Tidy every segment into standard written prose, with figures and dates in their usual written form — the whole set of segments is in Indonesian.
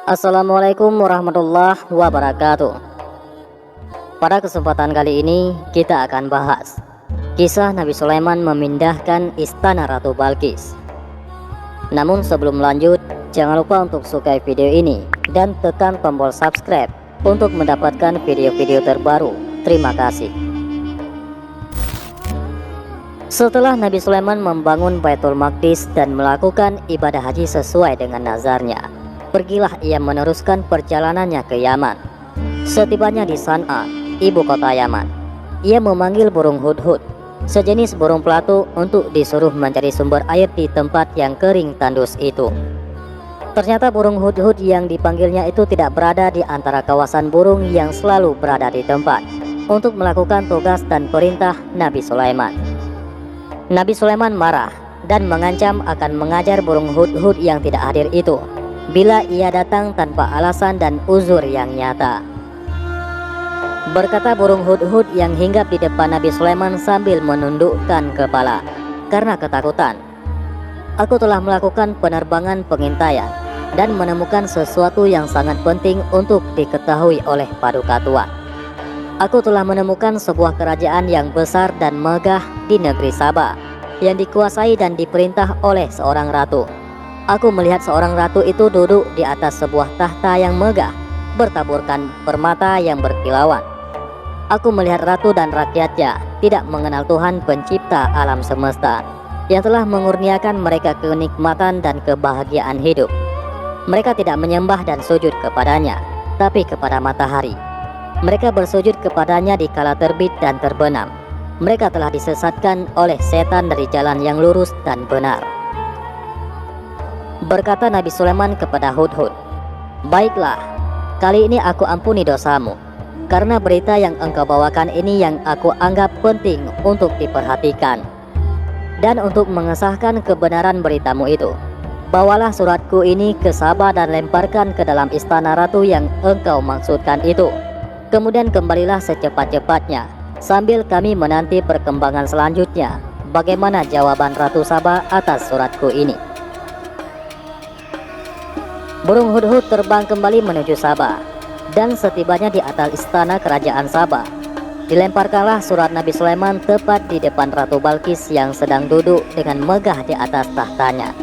Assalamualaikum warahmatullahi wabarakatuh. Pada kesempatan kali ini kita akan bahas kisah Nabi Sulaiman memindahkan istana Ratu Balqis. Namun sebelum lanjut, jangan lupa untuk sukai video ini dan tekan tombol subscribe untuk mendapatkan video-video terbaru. Terima kasih. Setelah Nabi Sulaiman membangun Baitul Maqdis dan melakukan ibadah haji sesuai dengan nazarnya, pergilah ia meneruskan perjalanannya ke Yaman. Setibanya di San'a, ibu kota Yaman, ia memanggil burung hudhud, sejenis burung pelatu, untuk disuruh mencari sumber air di tempat yang kering tandus itu. Ternyata burung hudhud yang dipanggilnya itu tidak berada di antara kawasan burung yang selalu berada di tempat untuk melakukan tugas dan perintah Nabi Sulaiman. Nabi Sulaiman marah dan mengancam akan mengajar burung hudhud yang tidak hadir itu bila ia datang tanpa alasan dan uzur yang nyata. Berkata burung hudhud yang hinggap di depan Nabi Sulaiman sambil menundukkan kepala karena ketakutan, "Aku telah melakukan penerbangan pengintaian dan menemukan sesuatu yang sangat penting untuk diketahui oleh Paduka Tuan. Aku telah menemukan sebuah kerajaan yang besar dan megah di negeri Sabah yang dikuasai dan diperintah oleh seorang ratu. Aku melihat seorang ratu itu duduk di atas sebuah tahta yang megah, bertaburkan permata yang berkilauan. Aku melihat ratu dan rakyatnya tidak mengenal Tuhan pencipta alam semesta yang telah mengurniakan mereka kenikmatan dan kebahagiaan hidup. Mereka tidak menyembah dan sujud kepadanya, tapi kepada matahari. Mereka bersujud kepadanya di kala terbit dan terbenam. Mereka telah disesatkan oleh setan dari jalan yang lurus dan benar." Berkata Nabi Sulaiman kepada hudhud, "Baiklah, kali ini aku ampuni dosamu, karena berita yang engkau bawakan ini yang aku anggap penting untuk diperhatikan. Dan untuk mengesahkan kebenaran beritamu itu, bawalah suratku ini ke Sabah dan lemparkan ke dalam istana ratu yang engkau maksudkan itu. Kemudian kembalilah secepat-cepatnya, sambil kami menanti perkembangan selanjutnya bagaimana jawaban Ratu Sabah atas suratku ini." Burung hudhud terbang kembali menuju Sabah, dan setibanya di atas istana kerajaan Sabah, dilemparkanlah surat Nabi Sulaiman tepat di depan Ratu Balqis yang sedang duduk dengan megah di atas tahtanya.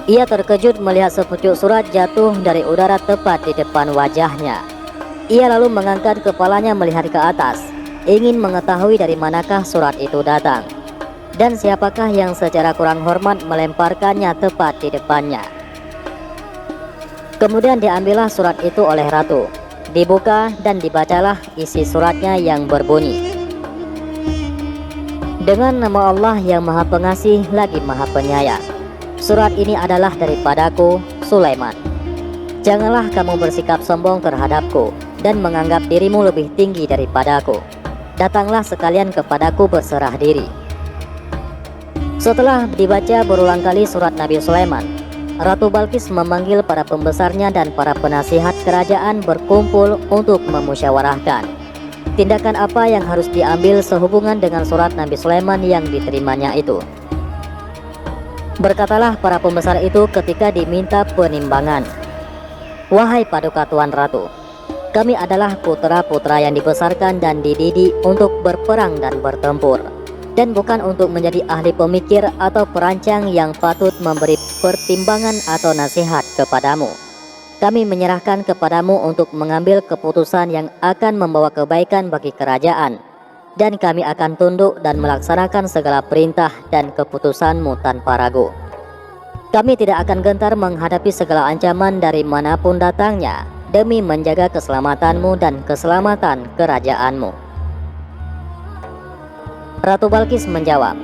Ia terkejut melihat sepucuk surat jatuh dari udara tepat di depan wajahnya. Ia lalu mengangkat kepalanya melihat ke atas, ingin mengetahui dari manakah surat itu datang, dan siapakah yang secara kurang hormat melemparkannya tepat di depannya. Kemudian diambillah surat itu oleh ratu, dibuka dan dibacalah isi suratnya yang berbunyi, "Dengan nama Allah yang Maha Pengasih lagi Maha Penyayang, surat ini adalah daripadaku, Sulaiman. Janganlah kamu bersikap sombong terhadapku dan menganggap dirimu lebih tinggi daripadaku. Datanglah sekalian kepadaku berserah diri." Setelah dibaca berulang kali surat Nabi Sulaiman, Ratu Balqis memanggil para pembesarnya dan para penasihat kerajaan berkumpul untuk memusyawarahkan tindakan apa yang harus diambil sehubungan dengan surat Nabi Sulaiman yang diterimanya itu. Berkatalah para pembesar itu ketika diminta penimbangan, "Wahai Paduka Tuan Ratu, kami adalah putra-putra yang dibesarkan dan dididik untuk berperang dan bertempur, dan bukan untuk menjadi ahli pemikir atau perancang yang patut memberi pertimbangan atau nasihat kepadamu. Kami menyerahkan kepadamu untuk mengambil keputusan yang akan membawa kebaikan bagi kerajaan, dan kami akan tunduk dan melaksanakan segala perintah dan keputusanmu tanpa ragu. Kami tidak akan gentar menghadapi segala ancaman dari manapun datangnya demi menjaga keselamatanmu dan keselamatan kerajaanmu." Ratu Balqis menjawab,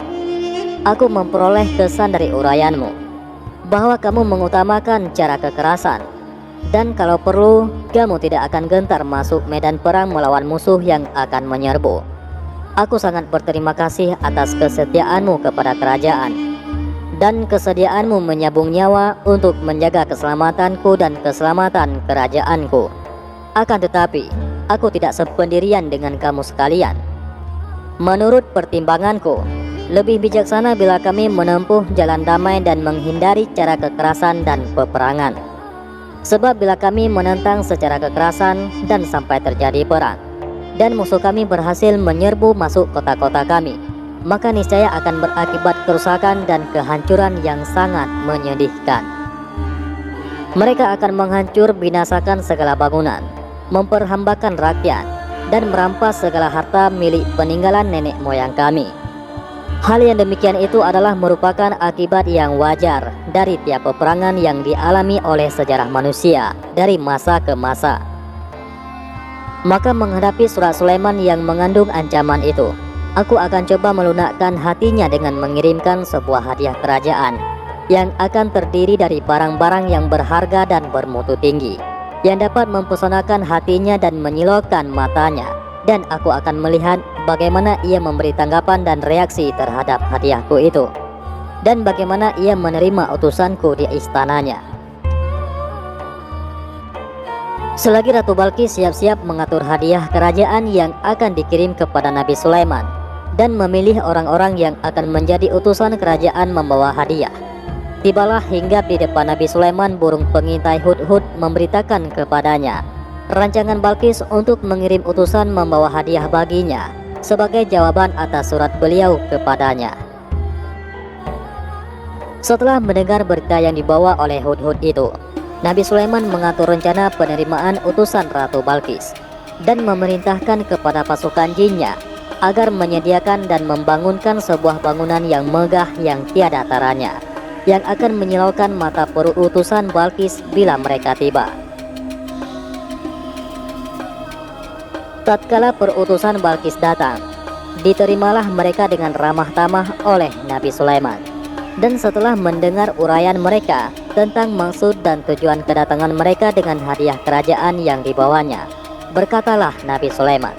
"Aku memperoleh kesan dari uraianmu bahwa kamu mengutamakan cara kekerasan, dan kalau perlu kamu tidak akan gentar masuk medan perang melawan musuh yang akan menyerbu. Aku sangat berterima kasih atas kesetiaanmu kepada kerajaan dan kesediaanmu menyabung nyawa untuk menjaga keselamatanku dan keselamatan kerajaanku. Akan tetapi, aku tidak sependirian dengan kamu sekalian. Menurut pertimbanganku, lebih bijaksana bila kami menempuh jalan damai dan menghindari cara kekerasan dan peperangan. Sebab bila kami menentang secara kekerasan dan sampai terjadi perang, dan musuh kami berhasil menyerbu masuk kota-kota kami, maka niscaya akan berakibat kerusakan dan kehancuran yang sangat menyedihkan. Mereka akan menghancur binasakan segala bangunan, memperhambakan rakyat, dan merampas segala harta milik peninggalan nenek moyang kami. Hal yang demikian itu adalah merupakan akibat yang wajar dari tiap peperangan yang dialami oleh sejarah manusia dari masa ke masa. Maka menghadapi surat Sulaiman yang mengandung ancaman itu, aku akan coba melunakkan hatinya dengan mengirimkan sebuah hadiah kerajaan yang akan terdiri dari barang-barang yang berharga dan bermutu tinggi, yang dapat mempesonakan hatinya dan menyilaukan matanya. Dan aku akan melihat bagaimana ia memberi tanggapan dan reaksi terhadap hadiahku itu, dan bagaimana ia menerima utusanku di istananya. Selagi Ratu Balqis siap-siap mengatur hadiah kerajaan yang akan dikirim kepada Nabi Sulaiman dan memilih orang-orang yang akan menjadi utusan kerajaan membawa hadiah, tibalah hinggap di depan Nabi Sulaiman burung pengintai Hudhud memberitakan kepadanya rancangan Balqis untuk mengirim utusan membawa hadiah baginya sebagai jawaban atas surat beliau kepadanya. Setelah mendengar berita yang dibawa oleh Hudhud itu, Nabi Sulaiman mengatur rencana penerimaan utusan Ratu Balqis dan memerintahkan kepada pasukan jinnya agar menyediakan dan membangunkan sebuah bangunan yang megah yang tiada taranya, yang akan menyilaukan mata perutusan Balqis bila mereka tiba. Tatkala perutusan Balqis datang, diterimalah mereka dengan ramah tamah oleh Nabi Sulaiman. Dan setelah mendengar uraian mereka tentang maksud dan tujuan kedatangan mereka dengan hadiah kerajaan yang dibawanya, berkatalah Nabi Sulaiman,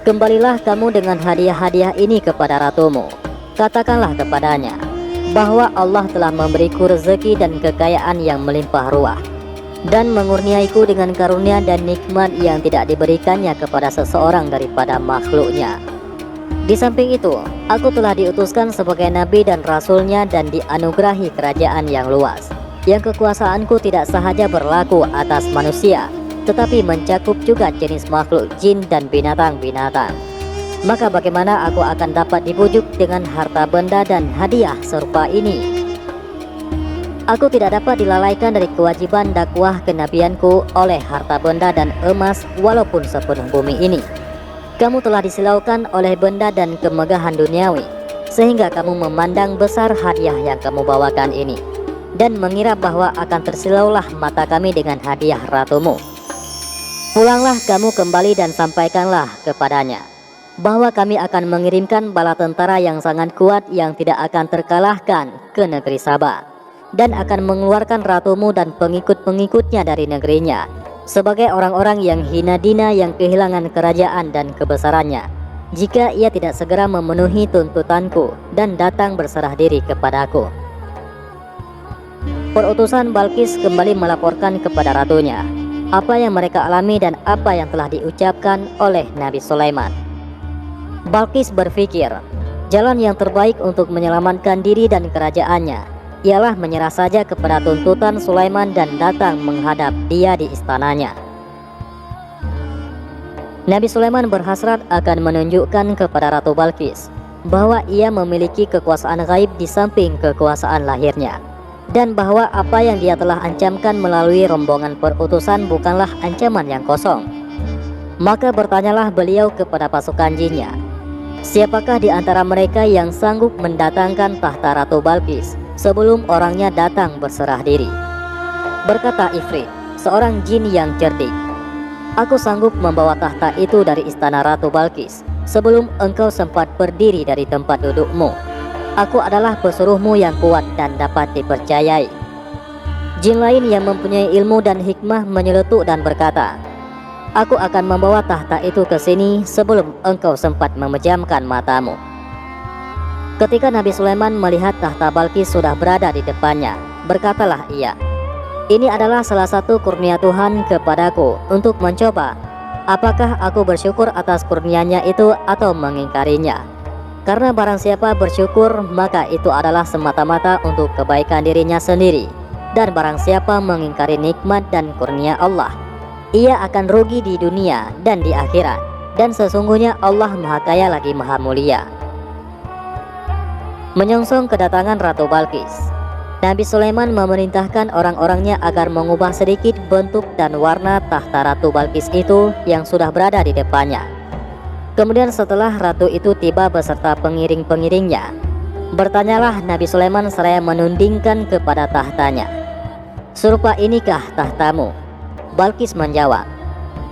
"Kembalilah kamu dengan hadiah-hadiah ini kepada ratumu. Katakanlah kepadanya bahwa Allah telah memberiku rezeki dan kekayaan yang melimpah ruah, dan mengurniaiku dengan karunia dan nikmat yang tidak diberikannya kepada seseorang daripada makhluknya. Di samping itu, aku telah diutuskan sebagai nabi dan rasulnya dan dianugerahi kerajaan yang luas, yang kekuasaanku tidak sahaja berlaku atas manusia, tetapi mencakup juga jenis makhluk jin dan binatang-binatang. Maka bagaimana aku akan dapat dibujuk dengan harta benda dan hadiah serupa ini? Aku tidak dapat dilalaikan dari kewajiban dakwah kenabianku oleh harta benda dan emas walaupun sepenuh bumi ini. Kamu telah disilaukan oleh benda dan kemegahan duniawi, sehingga kamu memandang besar hadiah yang kamu bawakan ini, dan mengira bahwa akan tersilaulah mata kami dengan hadiah ratumu. Pulanglah kamu kembali dan sampaikanlah kepadanya bahwa kami akan mengirimkan bala tentara yang sangat kuat yang tidak akan terkalahkan ke negeri Sabah, dan akan mengeluarkan ratumu dan pengikut-pengikutnya dari negerinya sebagai orang-orang yang hina dina yang kehilangan kerajaan dan kebesarannya, jika ia tidak segera memenuhi tuntutanku dan datang berserah diri kepadaku." Perutusan Balqis kembali melaporkan kepada ratunya apa yang mereka alami dan apa yang telah diucapkan oleh Nabi Sulaiman. Balqis berpikir, jalan yang terbaik untuk menyelamatkan diri dan kerajaannya ialah menyerah saja kepada tuntutan Sulaiman dan datang menghadap dia di istananya. Nabi Sulaiman berhasrat akan menunjukkan kepada Ratu Balqis bahwa ia memiliki kekuasaan gaib di samping kekuasaan lahirnya, dan bahwa apa yang dia telah ancamkan melalui rombongan perutusan bukanlah ancaman yang kosong. Maka bertanyalah beliau kepada pasukan jinnya, siapakah di antara mereka yang sanggup mendatangkan tahta Ratu Balqis sebelum orangnya datang berserah diri? Berkata Ifrit, seorang jin yang cerdik, "Aku sanggup membawa tahta itu dari istana Ratu Balqis sebelum engkau sempat berdiri dari tempat dudukmu. Aku adalah pesuruhmu yang kuat dan dapat dipercayai." Jin lain yang mempunyai ilmu dan hikmah menyeletuk dan berkata, "Aku akan membawa tahta itu ke sini sebelum engkau sempat memejamkan matamu." Ketika Nabi Sulaiman melihat tahta Balqis sudah berada di depannya, berkatalah ia, "Ini adalah salah satu kurnia Tuhan kepadaku untuk mencoba apakah aku bersyukur atas kurnianya itu atau mengingkarinya. Karena barang siapa bersyukur, maka itu adalah semata-mata untuk kebaikan dirinya sendiri, Dan barang siapa mengingkari nikmat dan kurnia Allah, ia akan rugi di dunia dan di akhirat. Dan sesungguhnya Allah Maha Kaya lagi Maha Mulia. Menyongsong kedatangan Ratu Balqis, Nabi Sulaiman memerintahkan orang-orangnya agar mengubah sedikit bentuk dan warna tahta Ratu Balqis itu yang sudah berada di depannya. Kemudian setelah ratu itu tiba beserta pengiring-pengiringnya, bertanyalah Nabi Sulaiman seraya menundingkan kepada tahtanya, "Serupa inikah tahtamu?" Balqis menjawab,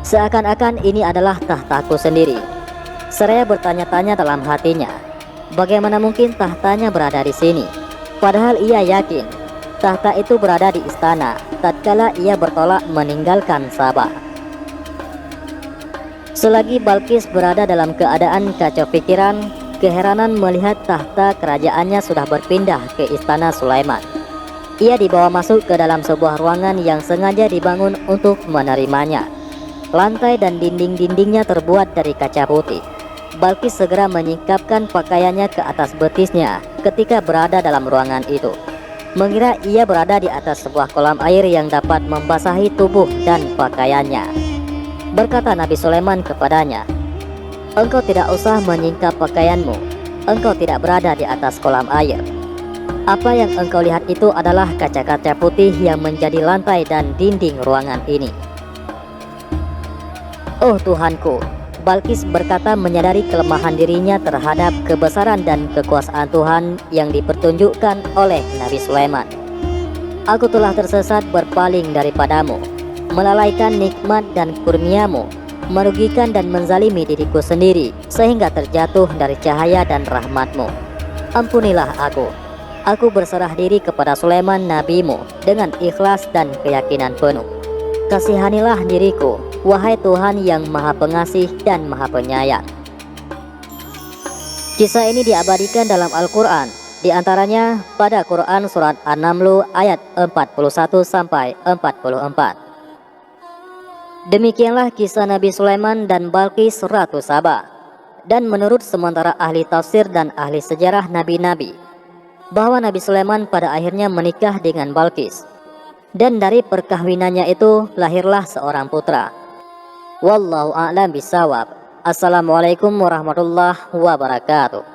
"Seakan-akan ini adalah tahtaku sendiri." Seraya bertanya-tanya dalam hatinya, bagaimana mungkin tahtanya berada di sini? Padahal ia yakin tahta itu berada di istana tatkala ia bertolak meninggalkan Sabah. Selagi Balqis berada dalam keadaan kacau pikiran, keheranan melihat tahta kerajaannya sudah berpindah ke istana Sulaiman. Ia dibawa masuk ke dalam sebuah ruangan yang sengaja dibangun untuk menerimanya. Lantai dan dinding-dindingnya terbuat dari kaca putih. Balqis segera menyingkapkan pakaiannya ke atas betisnya ketika berada dalam ruangan itu, mengira ia berada di atas sebuah kolam air yang dapat membasahi tubuh dan pakaiannya. Berkata Nabi Sulaiman kepadanya, "Engkau tidak usah menyingkap pakaianmu. Engkau tidak berada di atas kolam air. Apa yang engkau lihat itu adalah kaca-kaca putih yang menjadi lantai dan dinding ruangan ini." "Oh Tuhanku," Balqis berkata menyadari kelemahan dirinya terhadap kebesaran dan kekuasaan Tuhan yang dipertunjukkan oleh Nabi Sulaiman. "Aku telah tersesat berpaling daripadamu, melalaikan nikmat dan kurniamu, merugikan dan menzalimi diriku sendiri sehingga terjatuh dari cahaya dan rahmatmu. Ampunilah aku. Aku berserah diri kepada Sulaiman nabimu dengan ikhlas dan keyakinan penuh. Kasihanilah diriku, wahai Tuhan yang Maha Pengasih dan Maha Penyayang." Kisah ini diabadikan dalam Al-Quran, di antaranya pada Quran Surat An-Naml ayat 41-44. Demikianlah kisah Nabi Sulaiman dan Balqis Ratu Sabah. Dan menurut sementara ahli tafsir dan ahli sejarah nabi-nabi, bahwa Nabi Sulaiman pada akhirnya menikah dengan Balqis. Dan dari perkahwinannya itu lahirlah seorang putra. Wallahu a'lam bishawab. Assalamualaikum warahmatullahi wabarakatuh.